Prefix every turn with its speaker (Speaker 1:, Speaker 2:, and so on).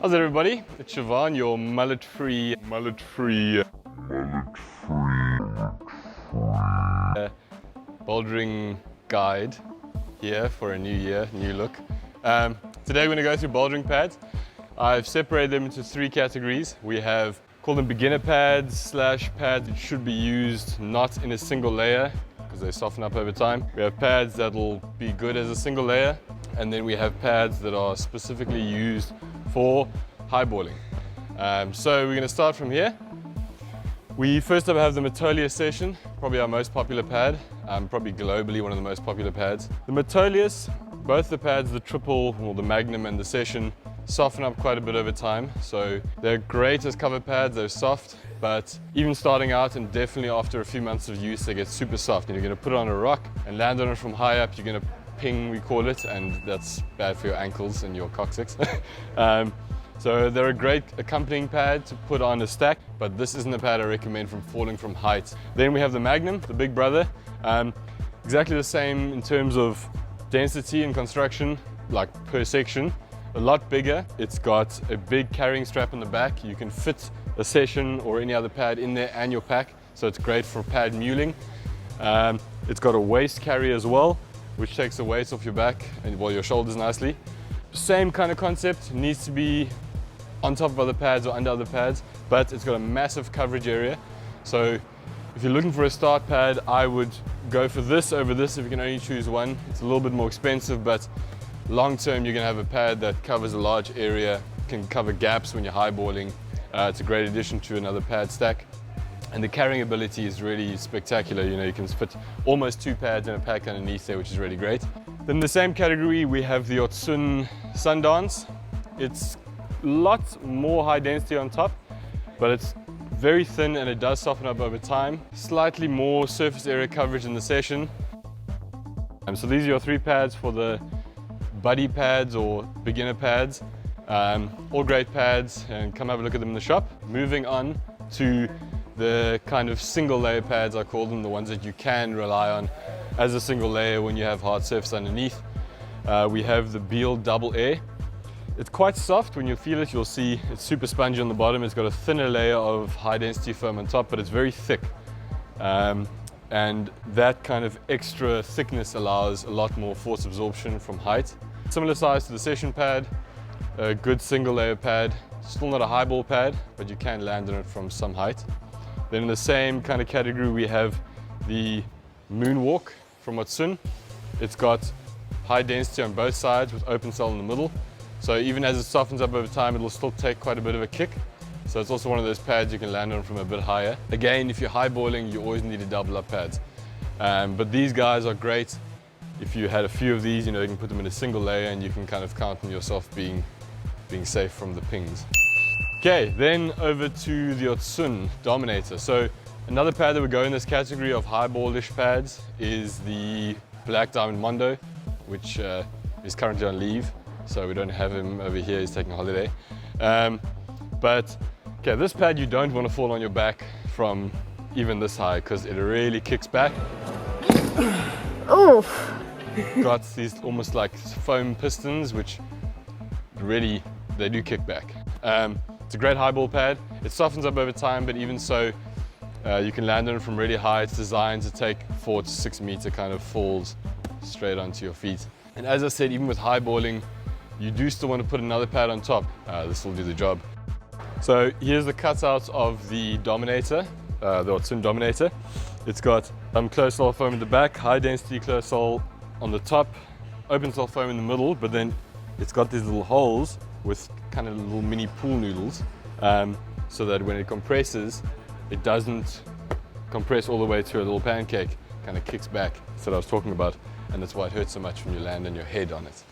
Speaker 1: How's it, everybody? It's Chevaan, your mullet-free bouldering guide here for a new year, new look. Today we're going to go through bouldering pads. I've separated them into three categories. We have called them beginner pads / pads that should be used not in a single layer because they soften up over time. We have pads that will be good as a single layer, and then we have pads that are specifically used for highballing. So we're going to start from here. We first up have the Metolius Session, probably our most popular pad, probably globally one of the most popular pads. The Metolius, both the pads, the triple, or the Magnum and the Session, soften up quite a bit over time. So they're great as cover pads, they're soft, but even starting out and definitely after a few months of use, they get super soft. And you're going to put it on a rock and land on it from high up, you're going to ping, we call it, and that's bad for your ankles and your coccyx. So they're a great accompanying pad to put on a stack, but this isn't a pad I recommend from falling from height. Then we have the Magnum, the Big Brother. Exactly the same in terms of density and construction, like per section. A lot bigger. It's got a big carrying strap on the back. You can fit a Session or any other pad in there and your pack, so it's great for pad muling. It's got a waist carry as well, which takes the weight off your back and your shoulders nicely. Same kind of concept, needs to be on top of other pads or under other pads, but it's got a massive coverage area. So if you're looking for a start pad, I would go for this over this if you can only choose one. It's a little bit more expensive, but long term you're going to have a pad that covers a large area, can cover gaps when you're highballing. It's a great addition to another pad stack. And the carrying ability is really spectacular. You know, you can fit almost 2 pads in a pack underneath there, which is really great. Then in the same category, we have the Otsun Sundance. It's a lot more high density on top, but it's very thin and it does soften up over time. Slightly more surface area coverage in the Session. So these are your 3 pads for the buddy pads or beginner pads. All great pads, and come have a look at them in the shop. Moving on to the kind of single layer pads, I call them, the ones that you can rely on as a single layer when you have hard surface underneath. We have the Beal Double Air. It's quite soft. When you feel it, you'll see it's super spongy on the bottom. It's got a thinner layer of high density foam on top, but it's very thick. And that kind of extra thickness allows a lot more force absorption from height. Similar size to the Session pad, a good single layer pad. Still not a highball pad, but you can land on it from some height. Then in the same kind of category, we have the Moonwalk from Otsun. It's got high density on both sides with open cell in the middle. So even as it softens up over time, it'll still take quite a bit of a kick. So it's also one of those pads you can land on from a bit higher. Again, if you're highballing, you always need to double up pads. But these guys are great. If you had a few of these, you know, you can put them in a single layer and you can kind of count on yourself being safe from the pings. Okay, then over to the Otsun Dominator. So another pad that would go in this category of highballish pads is the Black Diamond Mundo, which is currently on leave. So we don't have him over here, he's taking a holiday. But okay, this pad you don't want to fall on your back from even this high because it really kicks back.
Speaker 2: Oh!
Speaker 1: Got these almost like foam pistons, which really, they do kick back. It's a great highball pad. It softens up over time, but even so, you can land on it from really high. It's designed to take 4 to 6 meter kind of falls straight onto your feet. And as I said, even with highballing, you do still want to put another pad on top. This will do the job. So here's the cutouts of the Dominator, the Otsun Dominator. It's got closed cell foam in the back, high density closed cell on the top, open cell foam in the middle, but then it's got these little holes with kind of little mini pool noodles, so that when it compresses, it doesn't compress all the way to a little pancake, kind of kicks back. That's what I was talking about, and that's why it hurts so much when you land on your head on it.